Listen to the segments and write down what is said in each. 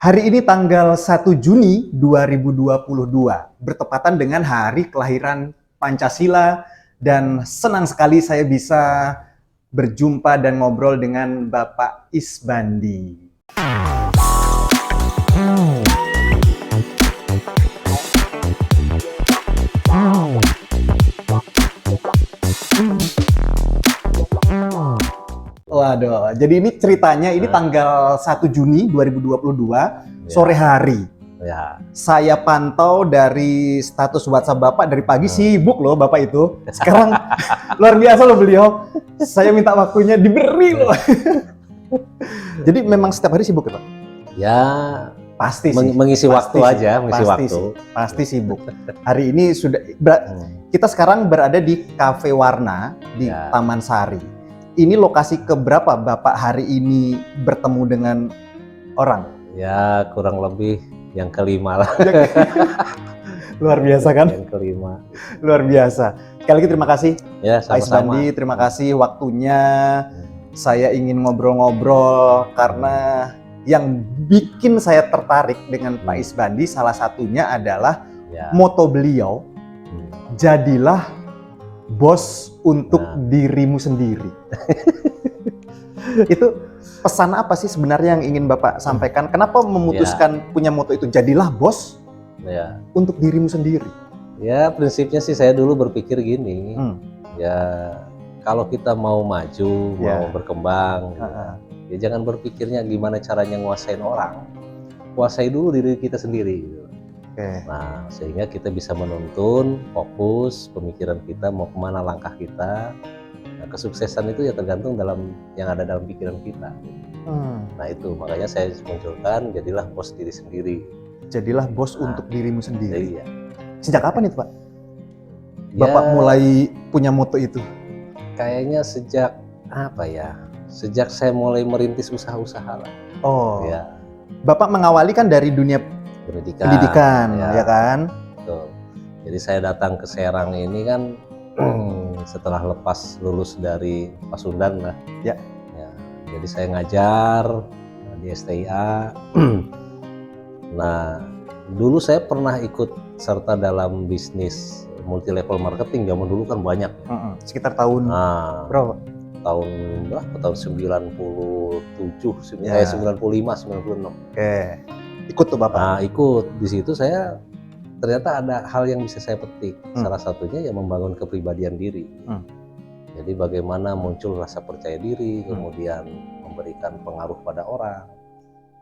Hari ini tanggal 1 Juni 2022, bertepatan dengan hari kelahiran Pancasila, dan senang sekali saya bisa berjumpa dan ngobrol dengan Bapak Isbandi. Waduh, jadi ini ceritanya ini tanggal 1 Juni 2022, sore hari. Ya. Saya pantau dari status WhatsApp Bapak dari pagi sibuk loh Bapak itu. Sekarang luar biasa loh beliau. Saya minta waktunya diberi loh. Jadi memang setiap hari sibuk ya Pak? Ya, Pasti sih. mengisi waktu sih. aja, mengisi Pasti waktu. sih. Pasti sibuk. Hari ini sudah kita sekarang berada di Cafe Warna di Taman Sari. Ini lokasi keberapa Bapak hari ini bertemu dengan orang? Ya, kurang lebih yang kelima lah. Luar biasa kan? Yang kelima. Luar biasa. Sekali lagi terima kasih Ya, Pak Isbandi, terima kasih waktunya. Saya ingin ngobrol-ngobrol karena yang bikin saya tertarik dengan Pak Isbandi salah satunya adalah moto beliau, jadilah bos untuk dirimu sendiri. Itu pesan apa sih sebenarnya yang ingin Bapak sampaikan? Kenapa memutuskan punya moto itu, jadilah bos untuk dirimu sendiri? Ya, prinsipnya sih saya dulu berpikir gini, ya kalau kita mau maju, mau berkembang, ya jangan berpikirnya gimana caranya nguasain orang, kuasai dulu diri kita sendiri. Nah, sehingga kita bisa menuntun, fokus pemikiran kita mau kemana langkah kita. Nah, kesuksesan itu ya tergantung dalam yang ada dalam pikiran kita. Nah itu makanya saya munculkan jadilah bos diri sendiri. Jadilah bos untuk dirimu sendiri. Iya. Sejak kapan itu Pak? Bapak mulai punya moto itu? Kayaknya sejak apa ya? Sejak saya mulai merintis usaha-usaha lah. Oh. Ya. Bapak mengawali kan dari dunia pendidikan, ya kan? Betul. Jadi saya datang ke Serang ini kan setelah lepas lulus dari Pasundan lah. Ya. Jadi saya ngajar di STIA. Nah, dulu saya pernah ikut serta dalam bisnis multi level marketing. Zaman dulu kan banyak. Sekitar tahun berapa? Tahun berapa? Tahun 97, 95, 96. Ikut tuh Bapak? Nah, ikut. Di situ saya ternyata ada hal yang bisa saya petik. Salah satunya ya membangun kepribadian diri. Jadi bagaimana muncul rasa percaya diri, kemudian memberikan pengaruh pada orang.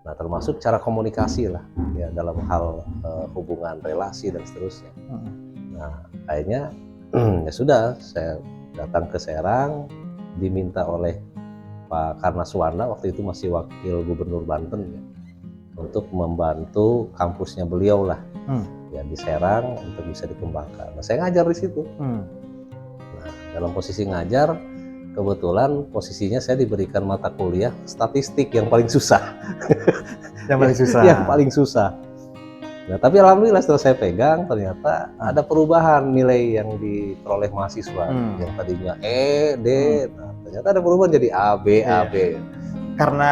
Nah, termasuk cara komunikasi lah, ya dalam hal hubungan, relasi dan seterusnya. Nah, akhirnya ya sudah, saya datang ke Serang, diminta oleh Pak Karnaswana, waktu itu masih wakil gubernur Banten ya, untuk membantu kampusnya beliau lah, ya di Serang untuk bisa dikembangkan. Nah, saya ngajar di situ. Nah, dalam posisi ngajar, kebetulan posisinya saya diberikan mata kuliah statistik yang paling susah. Yang paling susah. Yang paling susah. Nah, tapi alhamdulillah setelah saya pegang, ternyata ada perubahan nilai yang diperoleh mahasiswa. Yang tadinya E, D, nah, ternyata ada perubahan jadi A, B, A, B. Karena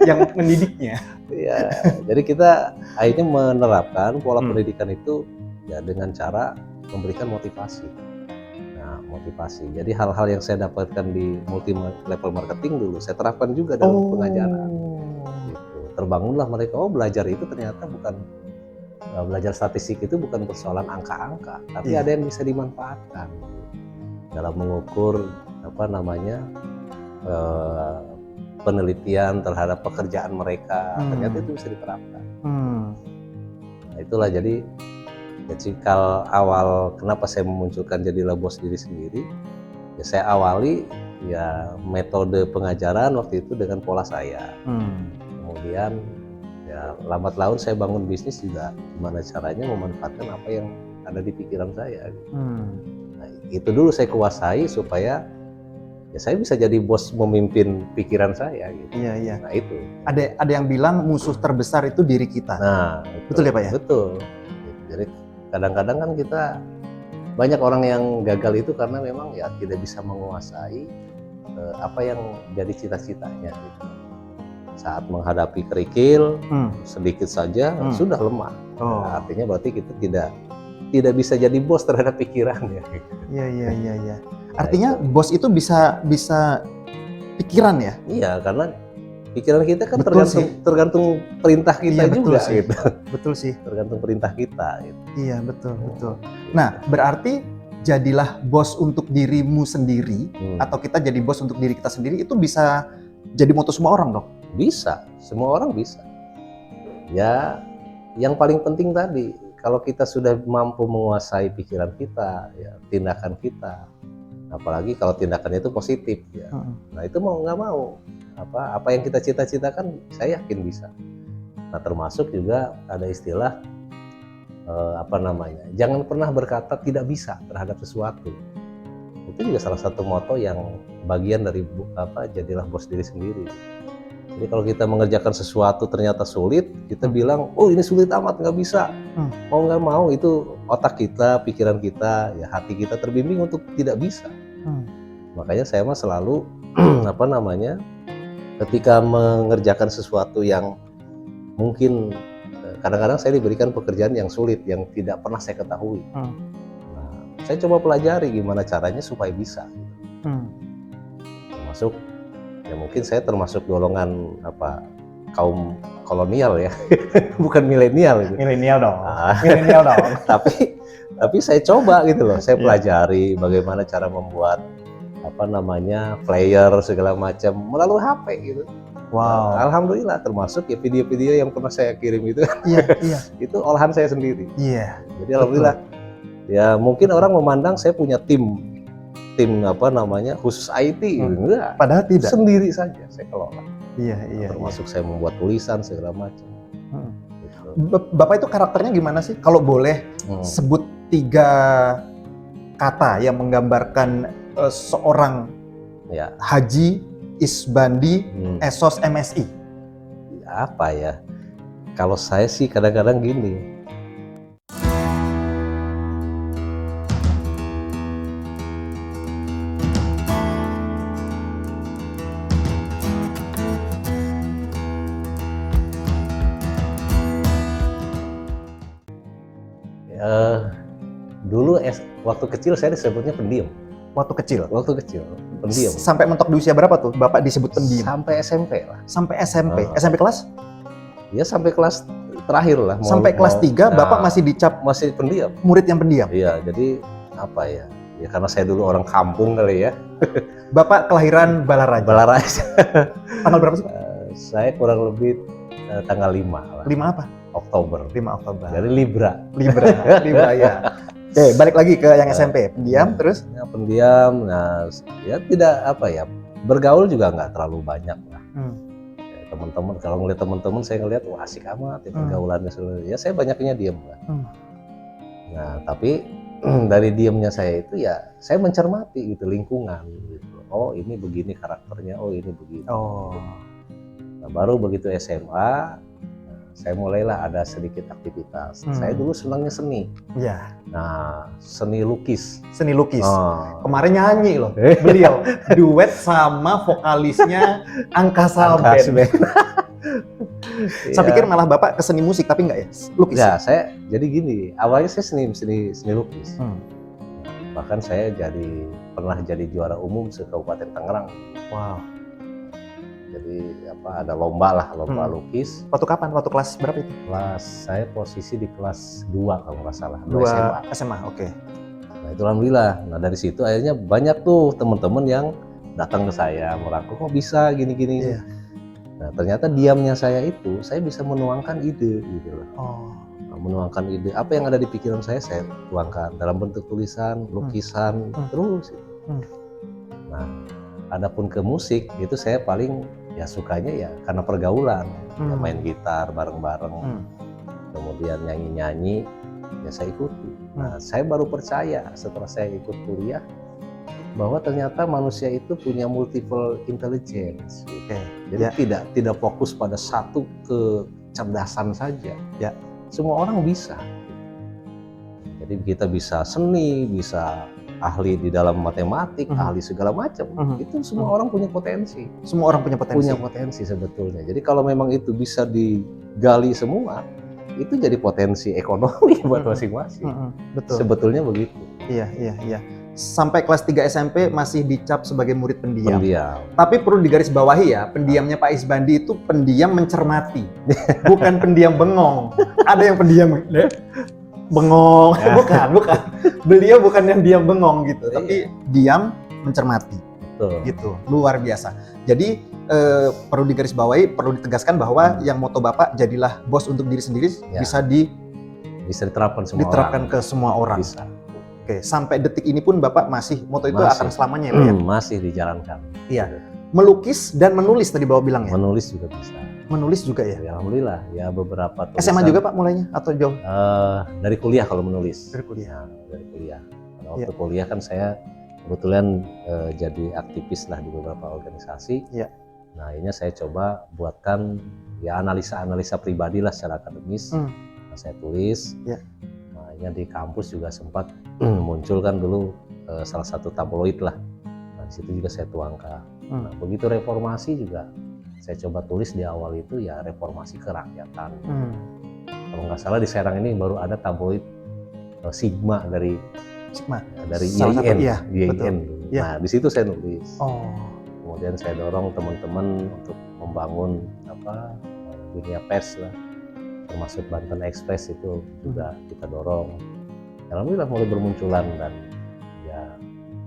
yang mendidiknya. Ya, jadi kita akhirnya menerapkan pola pendidikan itu ya dengan cara memberikan motivasi. Nah, motivasi. Jadi hal-hal yang saya dapatkan di multi level marketing dulu saya terapkan juga dalam pengajaran. Gitu. Terbangunlah mereka, belajar itu ternyata bukan belajar statistik itu bukan persoalan angka-angka, tapi ada yang bisa dimanfaatkan dalam mengukur penelitian terhadap pekerjaan mereka. Ternyata itu bisa diterapkan. Nah, itulah jadi cikal awal kenapa saya memunculkan jadilah bos diri sendiri. Ya, saya awali ya metode pengajaran waktu itu dengan pola saya. Kemudian ya lambat laun saya bangun bisnis juga gimana caranya memanfaatkan apa yang ada di pikiran saya. Nah, itu dulu saya kuasai supaya ya saya bisa jadi bos memimpin pikiran saya gitu. Iya. Nah, itu. Ada yang bilang musuh terbesar itu diri kita. Nah, betul ya Pak ya? Betul. Jadi kadang-kadang kan kita banyak orang yang gagal itu karena memang ya tidak bisa menguasai apa yang jadi cita-citanya gitu. Saat menghadapi kerikil sedikit saja sudah lemah. Nah, artinya berarti kita tidak bisa jadi bos terhadap pikirannya. Iya. Artinya bos itu bisa pikiran ya? Iya, karena pikiran kita kan Betul tergantung perintah kita juga gitu. Betul sih. Tergantung perintah kita gitu. Iya, betul. Nah, berarti jadilah bos untuk dirimu sendiri atau kita jadi bos untuk diri kita sendiri itu bisa jadi moto semua orang dong? Bisa, semua orang bisa. Ya, yang paling penting tadi, kalau kita sudah mampu menguasai pikiran kita, ya tindakan kita, apalagi kalau tindakannya itu positif, ya. Nah itu mau nggak mau, apa yang kita cita-citakan, saya yakin bisa. Nah termasuk juga ada istilah jangan pernah berkata tidak bisa terhadap sesuatu. Itu juga salah satu moto yang bagian dari jadilah bos diri sendiri. Jadi kalau kita mengerjakan sesuatu ternyata sulit, kita bilang, oh ini sulit amat, nggak bisa. Mau nggak mau itu otak kita, pikiran kita, ya hati kita terbimbing untuk tidak bisa. Makanya saya mah selalu ketika mengerjakan sesuatu yang mungkin kadang-kadang saya diberikan pekerjaan yang sulit, yang tidak pernah saya ketahui. Nah, saya coba pelajari gimana caranya supaya bisa. Termasuk ya mungkin saya termasuk golongan kaum kolonial ya, bukan milenial. Gitu. Milenial dong. Milenial dong. tapi saya coba gitu loh, saya pelajari bagaimana cara membuat player segala macam melalui HP gitu. Wow. Nah, alhamdulillah termasuk ya video-video yang pernah saya kirim itu. Iya. Itu olahan saya sendiri. Iya. Jadi alhamdulillah. Ya mungkin orang memandang saya punya tim khusus IT, enggak. Padahal tidak. Sendiri saja saya kelola. Iya. Termasuk saya membuat tulisan segala macam. Gitu. Bapak itu karakternya gimana sih? Kalau boleh sebut 3 kata yang menggambarkan seorang Haji Isbandi Esos MSI. Apa ya? Kalau saya sih kadang-kadang gini. Dulu waktu kecil saya disebutnya pendiam. Waktu kecil, pendiam. Sampai mentok di usia berapa tuh Bapak disebut pendiam? Sampai SMP lah. Sampai SMP. SMP kelas? Ya sampai kelas terakhir lah. Sampai kelas 3 Bapak masih dicap masih pendiam. Murid yang pendiam? Iya, jadi ya karena saya dulu orang kampung kali ya. Bapak kelahiran Balaraja. Tanggal berapa sih Pak? Saya kurang lebih tanggal 5 lah. 5 apa? Oktober. 5 Oktober. Dari Libra ya. Oke, balik lagi ke yang SMP. Pendiam terus? Ya, pendiam. Nah, ya tidak bergaul juga nggak terlalu banyak lah. Ya, teman-teman kalau ngeliat teman-teman saya ngeliat wah asik amat ya pergaulannya. Ya saya banyaknya diam lah. Nah, tapi dari diamnya saya itu ya saya mencermati gitu lingkungan gitu. Oh, ini begini karakternya. Oh, ini begini. Oh. Nah, baru begitu SMA saya mulailah ada sedikit aktivitas. Saya dulu senangnya seni. Iya. Nah, seni lukis. Kemarin nyanyi loh, beliau duet sama vokalisnya Angkasa Band. Saya pikir malah Bapak ke seni musik, tapi enggak ya? Lukis. Ya, saya jadi gini. Awalnya saya seni lukis. Bahkan saya pernah jadi juara umum se-Kabupaten Tangerang. Wow. Jadi ada lomba lukis. Waktu kapan? Waktu kelas berapa itu? Saya posisi di kelas 2 kalau nggak salah. 2 SMA, oke. Nah itu alhamdulillah. Nah dari situ akhirnya banyak tuh teman-teman yang datang ke saya merangkul kok bisa gini-gini. Iya. Nah ternyata diamnya saya itu saya bisa menuangkan ide gitu loh. Menuangkan ide apa yang ada di pikiran saya tuangkan dalam bentuk tulisan, lukisan terus. Nah adapun ke musik itu saya paling sukanya ya karena pergaulan, ya main gitar bareng-bareng, kemudian nyanyi-nyanyi, ya saya ikuti. Nah, saya baru percaya setelah saya ikut kuliah bahwa ternyata manusia itu punya multiple intelligence. Jadi tidak fokus pada satu kecerdasan saja. Ya, semua orang bisa. Jadi kita bisa seni, bisa ahli di dalam matematik, ahli segala macam. Itu semua orang punya potensi. Semua orang punya potensi. Punya potensi sebetulnya. Jadi kalau memang itu bisa digali semua, itu jadi potensi ekonomi buat masing-masing. Betul. Sebetulnya begitu. Iya. Sampai kelas 3 SMP masih dicap sebagai murid pendiam. Pendiam. Tapi perlu digarisbawahi ya, pendiamnya Pak Isbandi itu pendiam mencermati, bukan pendiam bengong. Ada yang pendiam bengong, bukan. Beliau bukan yang diam bengong gitu, tapi diam mencermati. Betul. Gitu, luar biasa. Jadi perlu digarisbawahi, perlu ditegaskan bahwa yang moto Bapak jadilah bos untuk diri sendiri bisa diterapkan ke semua orang. Bisa. Oke, sampai detik ini pun Bapak masih moto itu akan selamanya ya Pak ya? Masih dijalankan. Iya. Melukis dan menulis tadi Bapak bilang ya? Menulis juga bisa. Menulis juga ya? Alhamdulillah, ya beberapa tulisan. SMA juga Pak mulainya atau jauh? Dari kuliah kalau menulis. Dari kuliah. Dari kuliah. Karena waktu kuliah kan saya kebetulan jadi aktivis lah di beberapa organisasi. Iya. Nah, ini saya coba buatkan ya analisa pribadi lah secara akademis. Nah, saya tulis. Iya. Nah, di kampus juga sempat muncul kan dulu salah satu tabloid lah. Nah, di situ juga saya tuangkan. Nah, begitu reformasi juga saya coba tulis di awal itu ya reformasi kerakyatan. Kalau nggak salah di Serang ini baru ada tabloid Sigma dari IAIN. IAIN. Nah, di situ saya nulis. Kemudian saya dorong teman-teman untuk membangun dunia pers lah, termasuk Banten Express itu juga kita dorong. Alhamdulillah mulai bermunculan dan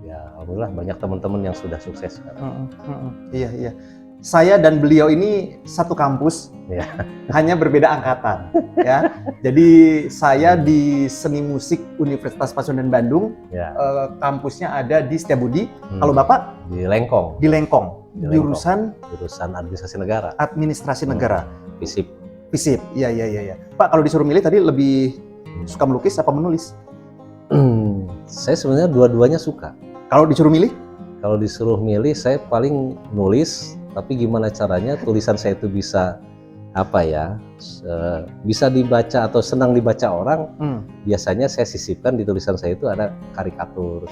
ya alhamdulillah banyak teman-teman yang sudah sukses sekarang. Iya. Saya dan beliau ini satu kampus, hanya berbeda angkatan, ya. Jadi saya di Seni Musik Universitas Pasundan Bandung, kampusnya ada di Setiabudi. Kalau Bapak di Lengkong. Di Lengkong. Jurusan Administrasi Negara. Administrasi Negara. FISIP. Iya. Pak, kalau disuruh milih tadi lebih suka melukis apa menulis? Saya sebenarnya dua-duanya suka. Kalau disuruh milih? Kalau disuruh milih, saya paling nulis. Tapi gimana caranya tulisan saya itu bisa bisa dibaca atau senang dibaca orang? Biasanya saya sisipkan di tulisan saya itu ada karikatur.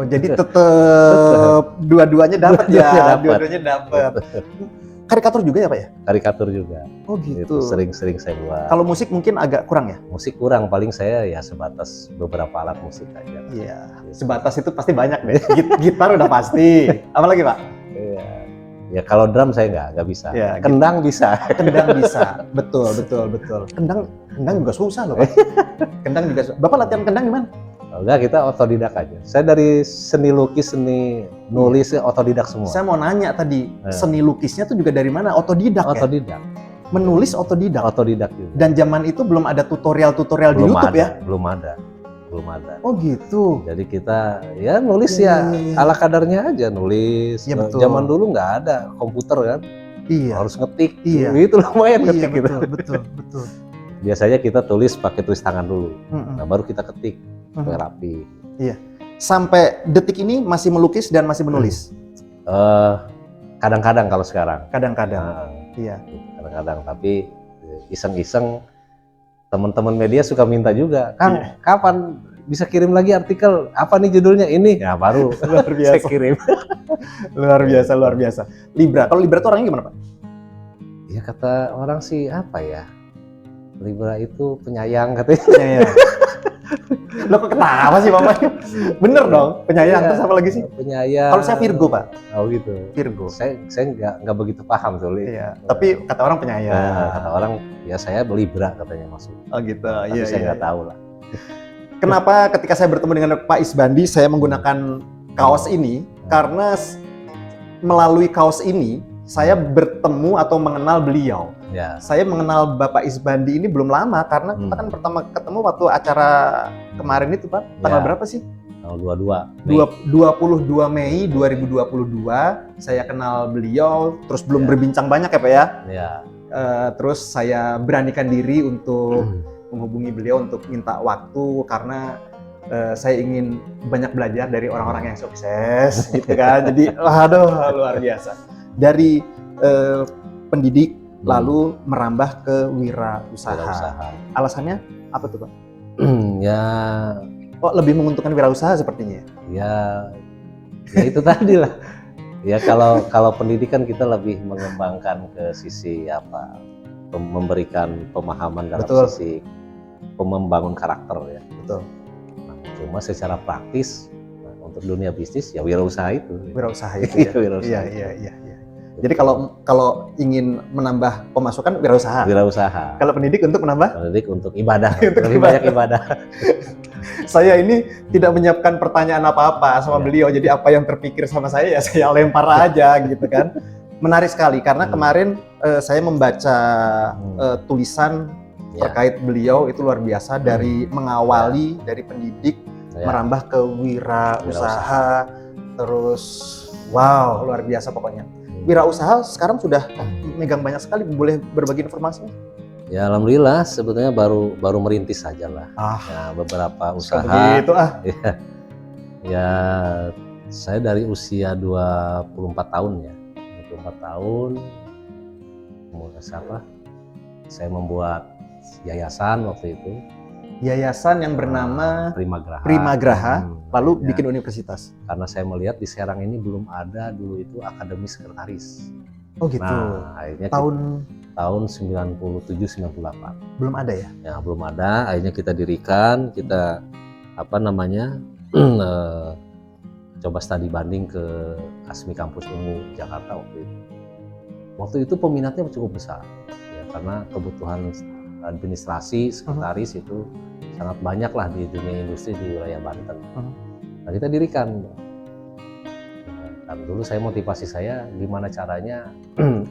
Jadi tetap dua-duanya dapat ya. Dua-duanya dapat. Karikatur juga ya Pak ya? Karikatur juga. Oh gitu. Itu sering saya buat. Kalau musik mungkin agak kurang ya? Musik kurang, paling saya ya sebatas beberapa alat musik aja. Iya. Sebatas itu pasti banyak deh. Gitar udah pasti. Apalagi Pak? Iya. Ya kalau drum saya nggak bisa. Ya, kendang bisa. Kendang bisa. Betul. Kendang juga susah loh Pak. Kendang juga susah. Bapak latihan kendang gimana? Enggak, kita otodidak aja. Saya dari seni lukis, seni nulis, otodidak semua. Saya mau nanya tadi, seni lukisnya tuh juga dari mana? Otodidak ya? Otodidak. Menulis otodidak? Otodidak juga. Dan zaman itu belum ada tutorial di YouTube ya? Belum ada. Oh gitu. Jadi kita ya nulis ala kadarnya aja nulis. Ya, betul. Zaman dulu nggak ada komputer kan? Iya. Harus ngetik. Iya. Itu lumayan ngetik gitu. Betul. Biasanya kita tulis pakai tulis tangan dulu. Nah, baru kita ketik supaya rapi. Iya. Sampai detik ini masih melukis dan masih menulis? Kadang-kadang kalau sekarang. Kadang-kadang. Iya. Kadang-kadang, tapi iseng-iseng teman-teman media suka minta juga, Kang, kapan bisa kirim lagi artikel? Apa nih judulnya ini? Ya baru luar biasa. Saya kirim. luar biasa. Libra. Kalau Libra itu orangnya gimana Pak? Ya kata orang sih apa ya? Libra itu penyayang katanya. Penyayang. Lo kok ketawa sih Bapak? Bener dong, penyayang. Terus apa lagi sih? Penyayang. Kalau saya Virgo Pak. Oh gitu. Virgo. Saya nggak begitu paham tuh. Iya. Tapi kata orang penyayang. Kata orang ya saya Libra katanya maksud. Oh gitu. Tapi saya nggak tahu lah. Kenapa ketika saya bertemu dengan Pak Isbandi saya menggunakan kaos ini? Karena melalui kaos ini saya bertemu atau mengenal beliau. Ya. Saya mengenal Bapak Isbandi ini belum lama karena kita kan pertama ketemu waktu acara kemarin itu Pak. Tanggal berapa sih? Tanggal 22 Mei 2022. Saya kenal beliau, terus belum berbincang banyak ya Pak ya. Ya. Terus saya beranikan diri untuk menghubungi beliau untuk minta waktu karena saya ingin banyak belajar dari orang-orang yang sukses gitu kan. Jadi aduh luar biasa. Dari pendidik lalu merambah ke wirausaha. Alasannya apa tuh Pak? Ya Oh, lebih menguntungkan wirausaha sepertinya. Ya, ya itu tadi lah. Ya kalau pendidikan kita lebih mengembangkan ke sisi apa? Memberikan pemahaman dalam Betul. sisi membangun karakter ya. Betul. Nah, cuma secara praktis untuk dunia bisnis ya wirausaha itu. Wirausaha itu ya. Wirausaha Iya, itu. iya. Jadi kalau ingin menambah pemasukan wirausaha. Wirausaha. Kalau pendidik untuk menambah? Pendidik untuk ibadah. Untuk lebih banyak ibadah. Saya ini tidak menyiapkan pertanyaan apa-apa sama beliau. Jadi apa yang terpikir sama saya ya saya lempar aja gitu kan. Menarik sekali karena kemarin saya membaca tulisan terkait beliau itu luar biasa dari mengawali dari pendidik merambah ke wirausaha terus wow luar biasa pokoknya. Wirausaha sekarang sudah megang banyak sekali, boleh berbagi informasinya? Ya alhamdulillah sebetulnya baru merintis saja lah. Ya, beberapa usaha. Begitu Ya saya dari usia 24 tahun ya. 24 tahun saya membuat yayasan waktu itu. Yayasan yang bernama Prima Graha. Lalu bikin universitas. Karena saya melihat di Serang ini belum ada dulu itu akademi sekretaris. Oh gitu. Nah, akhirnya tahun 97-98. Belum ada ya? Ya belum ada. Akhirnya kita dirikan, kita coba studi banding ke ASMI Kampus Ungu Jakarta waktu itu. Waktu itu peminatnya cukup besar, ya, karena kebutuhan administrasi sekretaris itu sangat banyak lah di dunia industri di wilayah Banten. Nah kita dirikan. Dan dulu saya motivasi saya gimana caranya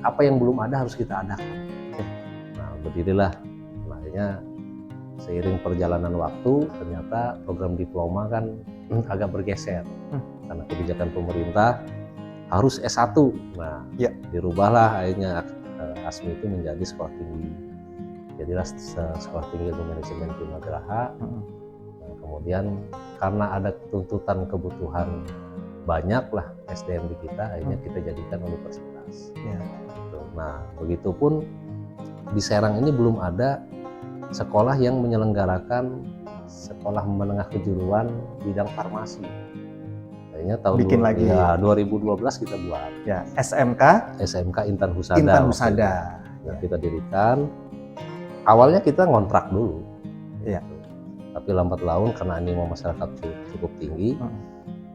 apa yang belum ada harus kita adakan. Nah berdirilah. Nah, akhirnya seiring perjalanan waktu ternyata program diploma kan agak bergeser karena kebijakan pemerintah harus S1. Nah dirubahlah akhirnya ASMI itu menjadi sekolah tinggi. Jadilah sekolah tinggi ilmu manajemen Prima Graha. Nah, kemudian karena ada tuntutan kebutuhan banyak lah SDM di kita, akhirnya kita jadikan universitas. Nah, begitupun di Serang ini belum ada sekolah yang menyelenggarakan sekolah menengah kejuruan bidang farmasi. Akhirnya tahun 2012 kita buat. Ya, SMK Intan Husada. Nah, kita dirikan. Awalnya kita ngontrak dulu. Iya. Tapi lambat laun karena ini masyarakat cukup tinggi.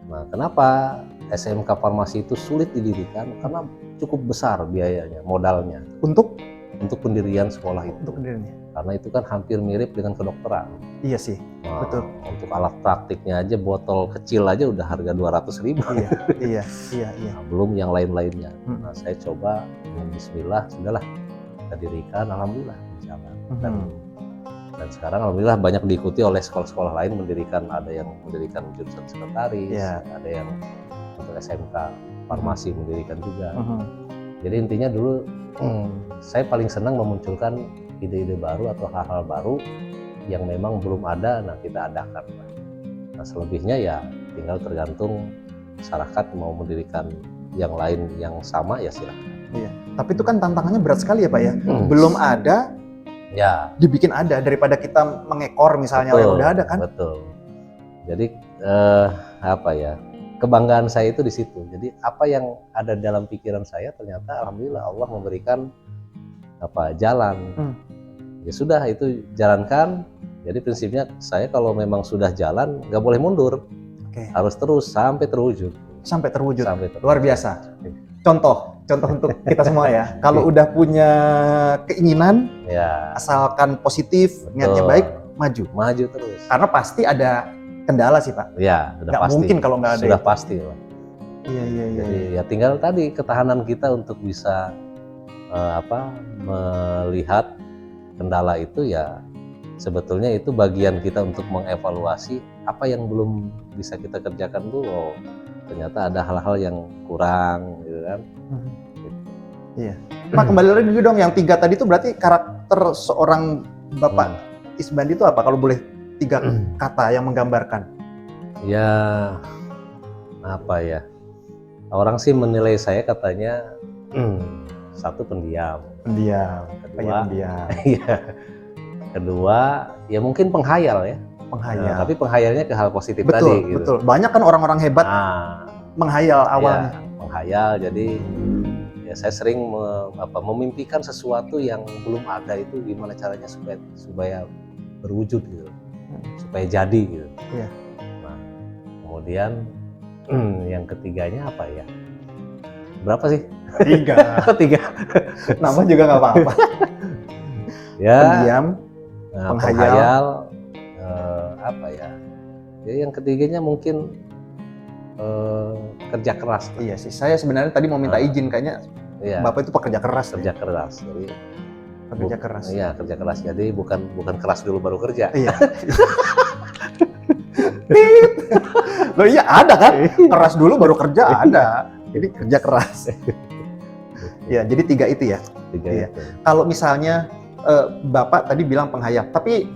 Nah, kenapa SMK Farmasi itu sulit didirikan? Karena cukup besar biayanya, modalnya. Untuk pendirian sekolah itu. Untuk pendiriannya. Karena itu kan hampir mirip dengan kedokteran. Iya sih, betul. Untuk alat praktiknya aja botol kecil aja udah harga 200.000. Iya. Nah, belum yang lain-lainnya. Nah, saya coba dengan bismillah, sudahlah kita dirikan, alhamdulillah berjalan. Dan sekarang alhamdulillah banyak diikuti oleh sekolah-sekolah lain ada yang mendirikan jurusan sekretaris, ada yang untuk SMK farmasi mendirikan juga. Jadi intinya dulu saya paling senang memunculkan ide-ide baru atau hal-hal baru yang memang belum ada, nah kita adakan. Nah selebihnya ya tinggal tergantung masyarakat mau mendirikan yang lain yang sama ya silahkan. Iya. Tapi itu kan tantangannya berat sekali ya Pak ya. Belum ada, ya dibikin ada daripada kita mengekor misalnya yang udah ada kan. Betul. Jadi kebanggaan saya itu di situ. Jadi apa yang ada dalam pikiran saya ternyata alhamdulillah Allah memberikan jalan. Ya sudah itu jalankan. Jadi prinsipnya saya kalau memang sudah jalan nggak boleh mundur. Harus terus sampai terwujud. Sampai terwujud. Luar biasa. Contoh untuk kita semua ya. Kalau udah punya keinginan, asalkan positif, niatnya baik, maju terus. Karena pasti ada kendala sih Pak. Iya, sudah pasti. Mungkin kalau nggak ada. Sudah pasti Pak. Iya. Jadi ya tinggal tadi ketahanan kita untuk bisa melihat kendala itu ya sebetulnya itu bagian kita untuk mengevaluasi apa yang belum bisa kita kerjakan dulu. Ternyata ada hal-hal yang kurang gitu kan. Iya. Pak kembali lagi dong yang 3 tadi itu berarti karakter seorang Bapak Isbandi itu apa kalau boleh 3 kata yang menggambarkan? Ya orang sih menilai saya katanya 1 pendiam. Pendiam. Kedua ya mungkin penghayal ya. Penghayal. Tapi penghayalnya ke hal positif Betul, tadi. Gitu. betul. Banyak kan orang-orang hebat menghayal awalnya. Ya, menghayal. Jadi ya saya sering memimpikan sesuatu yang belum ada itu gimana caranya supaya berwujud gitu, supaya jadi gitu. Iya. Nah, kemudian yang ketiganya apa ya? Berapa sih? 3. 3. Nama juga nggak apa-apa. Ya. Pendiam, penghayal, apa ya? Jadi yang ketiganya mungkin kerja keras. Iya sih, saya sebenarnya tadi mau minta izin, kayaknya iya. Bapak itu pekerja keras. Kerja keras, jadi pekerja keras. Iya, kerja keras. Jadi bukan keras dulu baru kerja. Iya. Loh iya ada kan? Keras dulu baru kerja ada. Jadi kerja keras. Ya, jadi 3 itu ya. 3 iya. itu. Kalau misalnya Bapak tadi bilang penghayal, tapi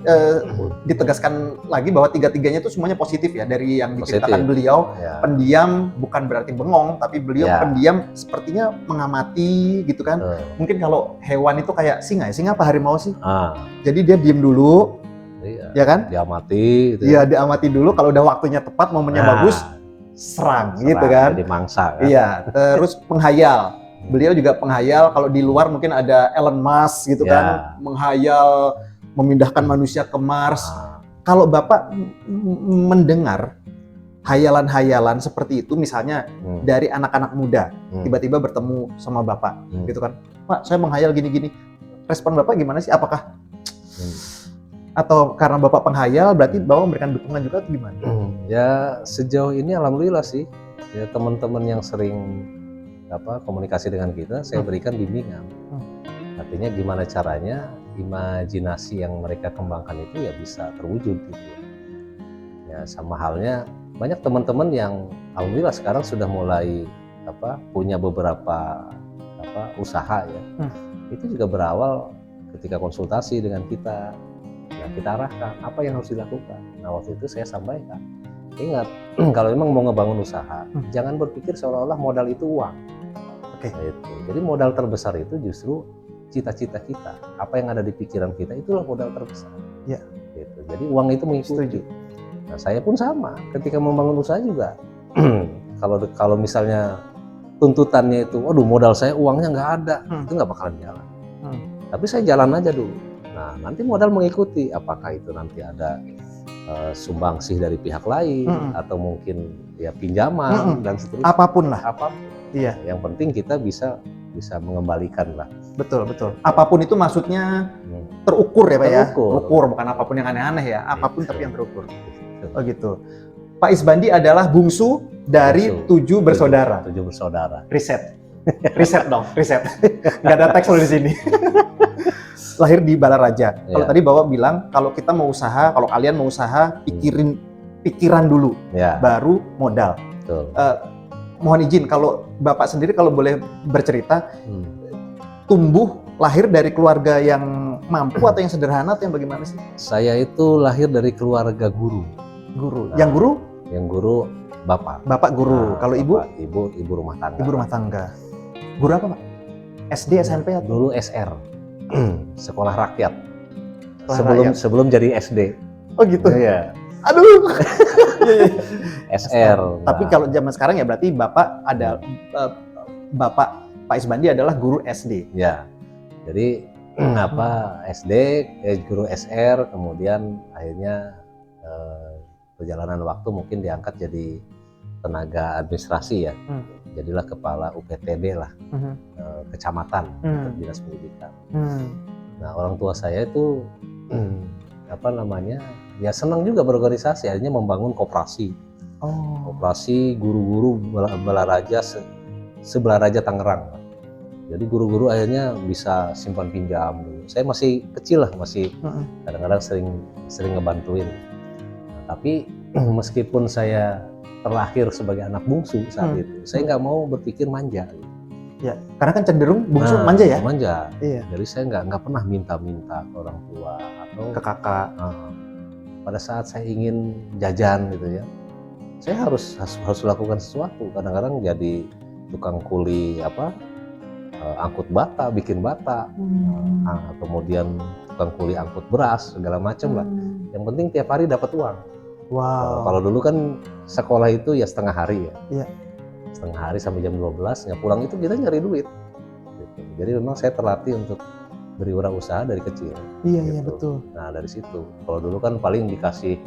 ditegaskan lagi bahwa 3-tiganya itu semuanya positif ya, dari yang diceritakan beliau. Ya. Pendiam bukan berarti bengong, tapi beliau pendiam sepertinya mengamati gitu kan. Mungkin kalau hewan itu kayak singa apa harimau sih? Jadi dia diem dulu, ya kan? Diamati. Iya, diamati dulu. Kalau udah waktunya tepat, momennya bagus, serang gitu kan? Jadi mangsa kan? Iya. Terus penghayal. Beliau juga penghayal, kalau di luar mungkin ada Elon Musk gitu kan, menghayal memindahkan manusia ke Mars. Kalau Bapak mendengar hayalan-hayalan seperti itu, misalnya dari anak-anak muda, tiba-tiba bertemu sama Bapak, gitu kan, Pak saya menghayal gini-gini, respon Bapak gimana sih? Apakah atau karena Bapak penghayal berarti Bapak memberikan dukungan juga atau gimana? Ya sejauh ini alhamdulillah sih, ya teman-teman yang sering komunikasi dengan kita, saya berikan bimbingan. Artinya gimana caranya imajinasi yang mereka kembangkan itu ya bisa terwujud gitu. Ya sama halnya banyak teman-teman yang alhamdulillah sekarang sudah mulai punya beberapa usaha ya. Itu juga berawal ketika konsultasi dengan kita. Nah, kita arahkan apa yang harus dilakukan. Nah, waktu itu saya sampaikan, ingat kalau memang mau ngebangun usaha, jangan berpikir seolah-olah modal itu uang. Itu. Jadi modal terbesar itu justru cita-cita kita, apa yang ada di pikiran kita itulah modal terbesar. Ya. Gitu. Jadi uang itu mengikuti. Nah, saya pun sama, ketika membangun usaha juga. kalau misalnya tuntutannya itu, waduh modal saya uangnya nggak ada, itu nggak bakalan jalan. Tapi saya jalan aja dulu. Nah nanti modal mengikuti, apakah itu nanti ada sumbangsih dari pihak lain atau mungkin ya pinjaman dan seterusnya. Apapun lah. Iya. Yang penting kita bisa mengembalikan lah. Betul. Apapun itu maksudnya terukur ya Pak ya? Terukur, bukan apapun yang aneh-aneh ya. Apapun tapi yang terukur. Oh gitu. Pak Isbandi adalah bungsu dari 7 bersaudara. 7 bersaudara. Riset dong. Nggak ada teks di sini. Lahir di Balaraja. Kalau tadi Bapak bilang kalau kita mau usaha, kalau kalian mau usaha, pikiran dulu, baru modal. Betul. Mohon izin kalau Bapak sendiri kalau boleh bercerita, tumbuh lahir dari keluarga yang mampu atau yang sederhana atau yang bagaimana sih? Saya itu lahir dari keluarga guru. Guru. Yang guru? Yang guru bapak. Bapak guru. Kalau ibu? Ibu rumah tangga. Ibu rumah tangga. Guru apa Pak? SD, SMP atau? Dulu SR. Sekolah rakyat. Sebelum jadi SD. Oh gitu. Iya. Aduh. SR. Tapi kalau zaman sekarang ya berarti Bapak ada Bapak Pak Isbandi adalah guru SD. Ya. Jadi SD, guru SR, kemudian akhirnya perjalanan waktu mungkin diangkat jadi tenaga administrasi ya. Jadilah kepala UPTD lah, kecamatan, dinas pendidikan. Nah orang tua saya itu ya senang juga berorganisasi, akhirnya membangun koperasi. Koperasi guru-guru Balaraja Sebelaraja Tangerang. Jadi guru-guru akhirnya bisa simpan pinjam dulu. Saya masih kecil lah, masih kadang-kadang sering ngebantuin. Nah, tapi meskipun saya terlahir sebagai anak bungsu saat itu, saya nggak mau berpikir manja. Ya, karena kan cenderung bungsu manja ya. Manja. Iya. Jadi saya nggak pernah minta-minta ke orang tua atau ke kakak. Pada saat saya ingin jajan gitu ya, saya harus lakukan sesuatu. Kadang-kadang jadi tukang kuli angkut bata, bikin bata, kemudian tukang kuli angkut beras, segala macam lah. yang penting tiap hari dapat uang. Wow. Kalau dulu kan sekolah itu ya setengah hari ya. Iya. Setengah hari sampai jam 12, ya pulang itu kita nyari duit. Gitu. Jadi memang saya terlatih untuk berwirausaha dari kecil. Iya, gitu. iya betul. Nah dari situ, kalau dulu kan paling dikasih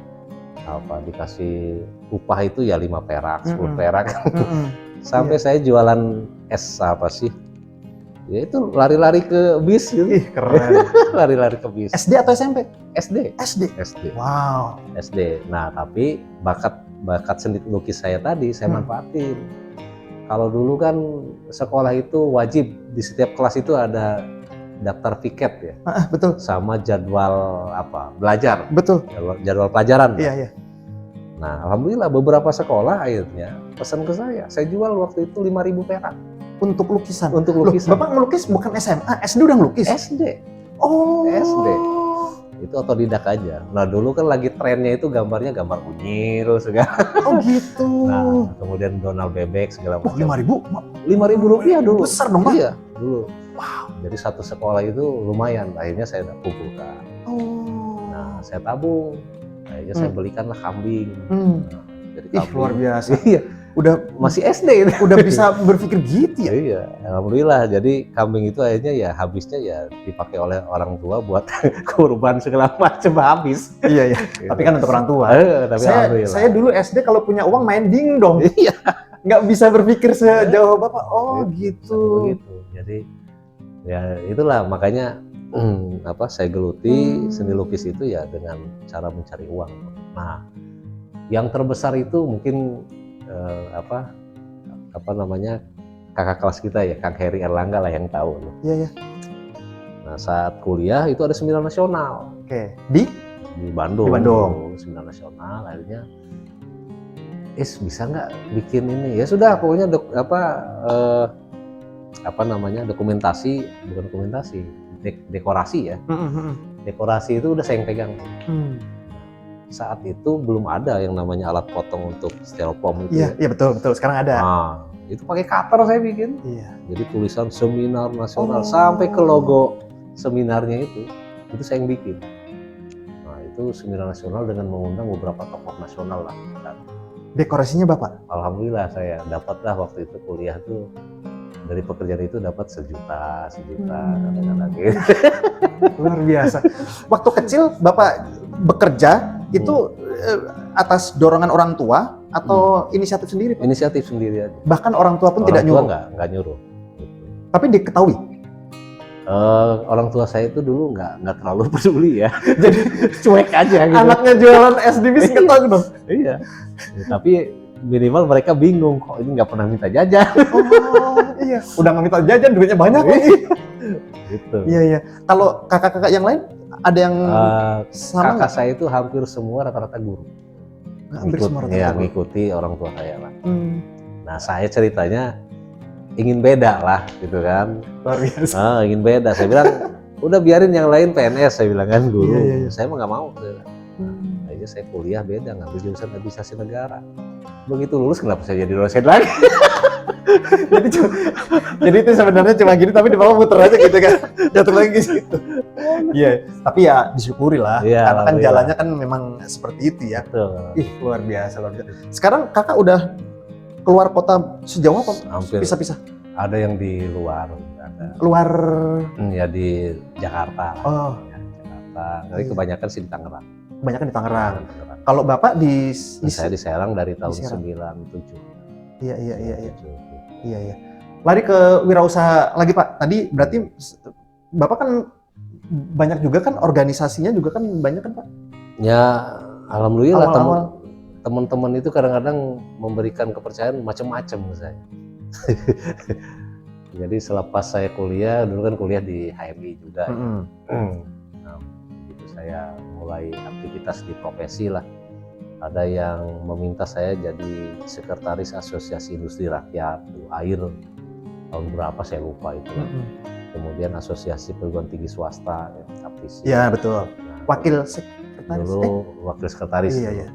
upah itu ya 5 perak, 10 perak. Sampai saya jualan es apa sih? Ya itu lari-lari ke bis gitu. Ih, keren. Lari-lari ke bis. SD atau SMP? SD. SD. Wow. SD. Nah, tapi bakat seni lukis saya tadi saya manfaatin. Kalau dulu kan sekolah itu wajib di setiap kelas itu ada daftar piket ya. Betul. Sama jadwal belajar. Betul. Jadwal pelajaran. Iya, iya. Nah, alhamdulillah beberapa sekolah akhirnya pesan ke saya. Saya jual waktu itu 5.000 perak. Untuk lukisan? Untuk lukisan. Loh, Bapak ngelukis bukan SMA, SD udah ngelukis? SD. Oh. SD. Itu otodidak aja. Nah dulu kan lagi trennya itu gambarnya gambar unyil segala. Oh gitu. Nah kemudian Donald Bebek segala macam. 5.000 rupiah dulu. Besar dong Pak? Iya dulu. Wow. Jadi satu sekolah itu lumayan. Akhirnya saya kumpulkan. Oh. Nah saya tabung. Akhirnya saya belikanlah kambing. Nah, jadi kambing. Luar biasa. Iya. Udah masih SD. Udah bisa berpikir gitu ya? Iya, alhamdulillah. Jadi kambing itu akhirnya ya habisnya ya dipakai oleh orang tua buat kurban segala macam habis. Iya. Gitu. Tapi kan untuk orang tua. Tapi saya dulu SD kalau punya uang main dingdong. Iya. Nggak bisa berpikir sejauh Bapak. Oh gitu. Jadi ya itulah makanya saya geluti seni lukis itu ya dengan cara mencari uang. Nah, yang terbesar itu mungkin kakak kelas kita ya, Kang Heri Erlangga lah yang tahu. Iya. Nah saat kuliah itu ada seminar nasional. Oke. Di Bandung. Di Bandung. Seminar nasional, akhirnya bisa nggak bikin ini? Ya sudah, pokoknya dekorasi ya. Dekorasi itu udah saya yang pegang. Saat itu belum ada yang namanya alat potong untuk styrofoam itu. Iya betul. Sekarang ada. Nah, itu pakai cutter saya bikin. Iya. Jadi tulisan seminar nasional sampai ke logo seminarnya itu saya yang bikin. Nah, itu seminar nasional dengan mengundang beberapa tokoh nasional lah. Dekorasinya Bapak? Alhamdulillah saya dapatlah waktu itu kuliah tuh dari pekerjaan itu dapat sejuta kadang-kadang gitu. Luar biasa. Waktu kecil Bapak bekerja itu atas dorongan orang tua atau inisiatif sendiri Pak? Inisiatif sendiri aja. Bahkan orang tua pun tidak nyuruh? Nggak nyuruh. Gitu. Tapi diketahui? Orang tua saya itu dulu nggak terlalu peduli ya. Jadi cuek aja gitu. Anaknya jualan es di bis ketahui dong? Iya. Tapi minimal mereka bingung kok ini nggak pernah minta jajan. Oh iya. Udah nggak minta jajan duitnya banyak lagi. Gitu. Iya. Kalau kakak-kakak yang lain ada yang sama? Kakak saya itu hampir semua rata-rata guru. Hampir semua rata-rata ya, ngikuti orang tua saya lah. Nah saya ceritanya ingin beda lah gitu kan. Luar biasa. Ingin beda. Saya bilang udah biarin yang lain PNS, saya bilang kan guru. Iya. Saya mah nggak mau. Akhirnya saya kuliah beda, ngambil jurusan administrasi negara. Begitu lulus kenapa saya jadi dosen lagi? jadi itu sebenarnya cuma gini tapi di bawah muter aja gitu kan. Jatuh lagi gitu. Iya, tapi ya disyukuri lah. Ya, karena kan jalannya kan memang seperti itu ya. Betul. Luar biasa. Sekarang kakak udah keluar kota sejauh apa? Hampir. Pisah-pisah? Ada yang di luar. Ada. Luar? Ya di Jakarta. Oh. Ya, Jakarta. Tapi kebanyakan sih di Tangerang. Kebanyakan di Tangerang. Kalau Bapak di saya di Serang dari tahun 97. Iya. Lari ke wirausaha lagi Pak. Tadi berarti Bapak kan banyak juga kan organisasinya juga kan banyak kan Pak? Ya alhamdulillah awal-awal teman-teman itu kadang-kadang memberikan kepercayaan macam-macam ke saya. Jadi selepas saya kuliah, dulu kan kuliah di HMI juga. Nah, begitu saya mulai aktivitas di profesi lah. Ada yang meminta saya jadi sekretaris Asosiasi Industri Rakyat Air tahun berapa saya lupa itu. Kemudian Asosiasi Perguruan Tinggi Swasta, APTISI. Iya betul. Nah, wakil sekretaris. Dulu wakil sekretaris. Iya.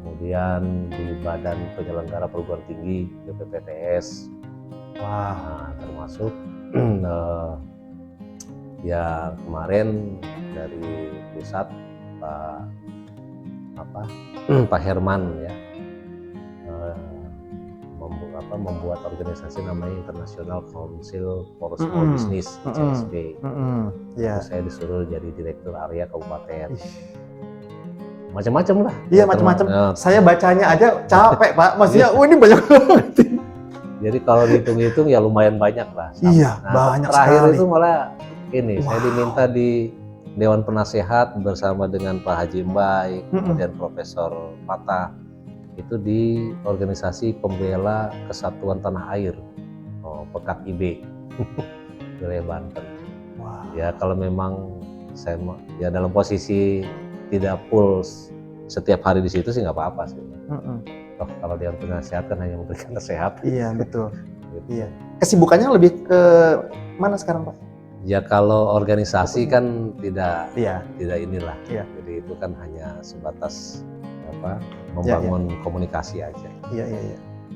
Kemudian di Badan Penyelenggara Perguruan Tinggi BPPTS. Wah, nah, termasuk ya kemarin dari pusat Pak Herman ya, membuat organisasi namanya International Council for Small Business (ICSB). Ya. Saya disuruh jadi direktur area kabupaten. Macam-macam lah. Iya, macam-macam. Saya bacanya aja capek, Pak. Maksudnya, ini banyak banget. Jadi kalau dihitung-hitung ya lumayan banyak lah. Iya, banyak terakhir sekali. itu malah ini, saya diminta di Dewan Penasehat bersama dengan Pak Haji Mbai, kemudian Profesor Fatah, itu di organisasi pembela kesatuan tanah air, PKKIB, wilayah Banten. Ya kalau memang saya ya dalam posisi tidak full setiap hari di situ sih nggak apa-apa sih. Kalau Dewan Penasehat kan hanya memberikan nasihat. Iya, betul. Iya. Kesibukannya lebih ke mana sekarang, Pak? Ya kalau organisasi kan tidak inilah. Iya. Jadi itu kan hanya sebatas membangun komunikasi aja. Iya.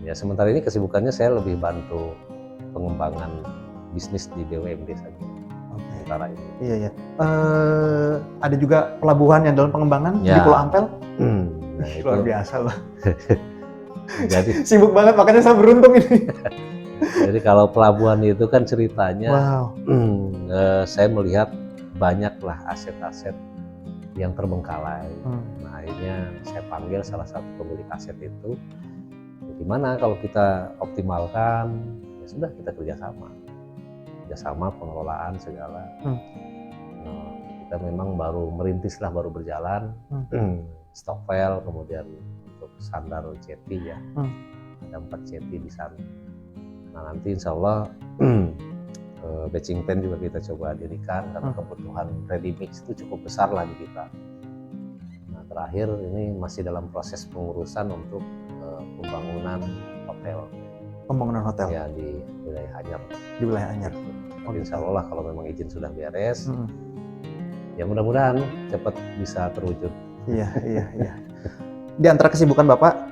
Ya sementara ini kesibukannya saya lebih bantu pengembangan bisnis di BUMD saja. Sementara ini. Iya. Ada juga pelabuhan yang dalam pengembangan di Pulau Ampel. Nah, luar biasa loh. Jadi sibuk banget, makanya saya beruntung ini. Jadi kalau pelabuhan itu kan ceritanya, saya melihat banyaklah aset-aset yang terbengkalai. Nah akhirnya saya panggil salah satu pemilik aset itu, gimana kalau kita optimalkan, ya sudah kita kerjasama pengelolaan segala. Kita memang baru merintis lah, baru berjalan, Stokvel, kemudian untuk sandar jeti ya, ada 4 jeti di sana. Nah nanti insya Allah batching pen juga kita coba dirikan karena kebutuhan ready mix itu cukup besar lah di kita. Nah terakhir ini masih dalam proses pengurusan untuk pembangunan hotel. Pembangunan hotel? Ya di wilayah Anyer. Di wilayah Anyer. Tapi insya Allah kalau memang izin sudah beres, ya mudah-mudahan cepat bisa terwujud. Iya. Di antara kesibukan Bapak,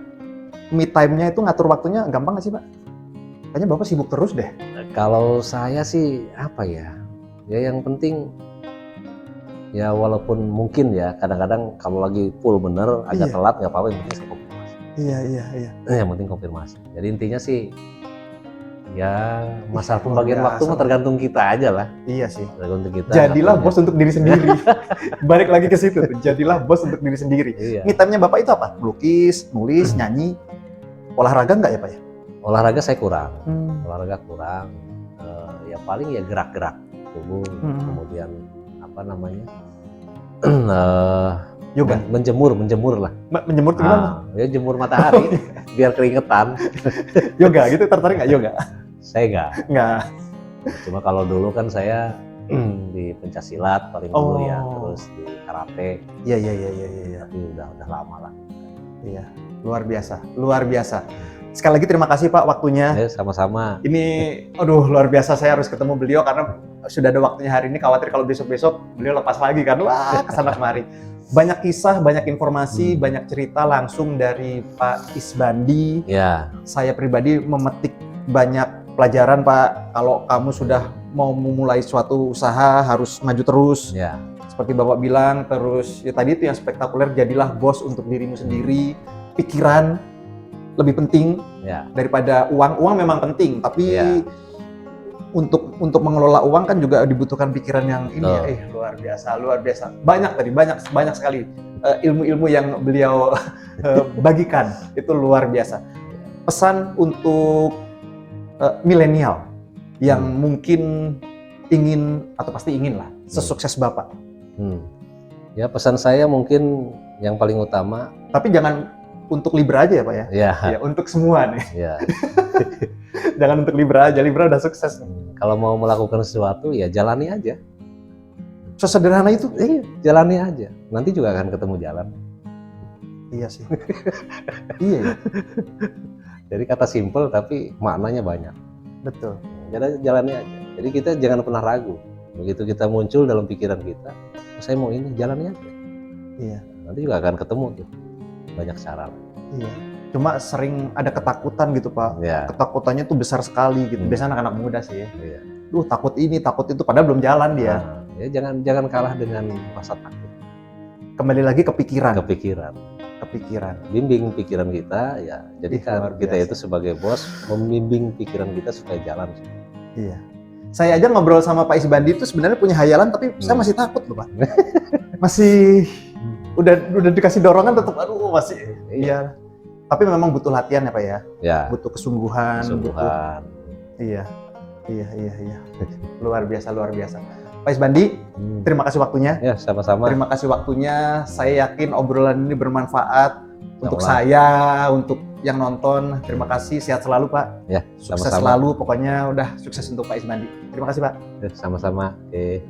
me time-nya itu ngatur waktunya gampang nggak sih, Pak? Kayaknya Bapak sibuk terus deh. Kalau saya sih apa ya? Ya yang penting ya walaupun mungkin ya kadang-kadang kalau lagi full bener agak telat nggak apa-apa, yang penting saya konfirmasi. Iya. Yang penting konfirmasi. Jadi intinya sih ya masalah pembagian waktu mah tergantung kita aja lah. Iya sih. Tergantung kita. Jadilah bos untuk diri sendiri. Balik lagi ke situ tuh. Jadilah bos untuk diri sendiri. Iya. Me time-nya Bapak itu apa? Melukis, nulis, nyanyi, olahraga nggak ya Pak ya? Olahraga saya kurang. Olahraga kurang. Ya paling ya gerak-gerak tubuh, kemudian apa namanya? Yoga. Menjemur lah. Menjemur tuh gimana? Ya jemur matahari biar keringetan. Yoga gitu, tertarik nggak yoga? Saya nggak. Cuma kalau dulu kan saya di pencaksilat paling dulu ya, terus di karate. Iya. Tapi udah lama lah. Iya, luar biasa. Sekali lagi terima kasih Pak waktunya. Sama-sama. Ini, luar biasa, saya harus ketemu beliau karena sudah ada waktunya hari ini. Khawatir kalau besok-besok beliau lepas lagi kan, kesana kemari. Banyak kisah, banyak informasi, banyak cerita langsung dari Pak Isbandi. Ya. Saya pribadi memetik banyak pelajaran Pak. Kalau kamu sudah mau memulai suatu usaha harus maju terus. Ya. Seperti Bapak bilang, terus ya tadi itu yang spektakuler, jadilah bos untuk dirimu sendiri. Pikiran lebih penting daripada uang. Uang memang penting, tapi untuk mengelola uang kan juga dibutuhkan pikiran yang ini luar biasa. Banyak sekali ilmu-ilmu yang beliau bagikan, itu luar biasa. Pesan untuk milenial yang mungkin ingin atau pasti ingin lah sesukses Bapak. Ya pesan saya mungkin yang paling utama. Tapi jangan untuk Libra aja ya Pak ya? Ya untuk semua nih. Ya. Jangan untuk Libra aja, Libra udah sukses. Kalau mau melakukan sesuatu ya jalani aja. Sesederhana itu? Iya, jalani aja. Nanti juga akan ketemu jalan. Iya sih. Iya. Jadi kata simple tapi maknanya banyak. Betul. Jadi jalani aja. Jadi kita jangan pernah ragu. Begitu kita muncul dalam pikiran kita, saya mau ini, jalani aja. Iya. Nanti juga akan ketemu tuh. Banyak cara. Iya. Cuma sering ada ketakutan gitu Pak. Ya. Ketakutannya tuh besar sekali gitu. Biasanya anak-anak muda sih. Iya. Takut ini, takut itu, padahal belum jalan dia. Ya jangan kalah dengan rasa takut. Kembali lagi kepikiran. Bimbing pikiran kita ya. Jadi kan kita biasa. itu sebagai bos membimbing pikiran kita supaya jalan. Iya. Saya aja ngobrol sama Pak Isbandi itu sebenarnya punya hayalan, tapi saya masih takut loh Pak. Masih udah dikasih dorongan tetap aduh masih. Iya. Tapi memang butuh latihan ya Pak ya. Ya. Butuh kesungguhan. Kesungguhan. Iya. Luar biasa. Pak Isbandi, terima kasih waktunya. Ya, sama-sama. Terima kasih waktunya. Saya yakin obrolan ini bermanfaat untuk saya, untuk yang nonton. Terima kasih, sehat selalu Pak. Ya, sukses sama-sama. selalu, pokoknya udah sukses untuk Pak Isbandi. Terima kasih Pak. Ya, sama-sama. Oke.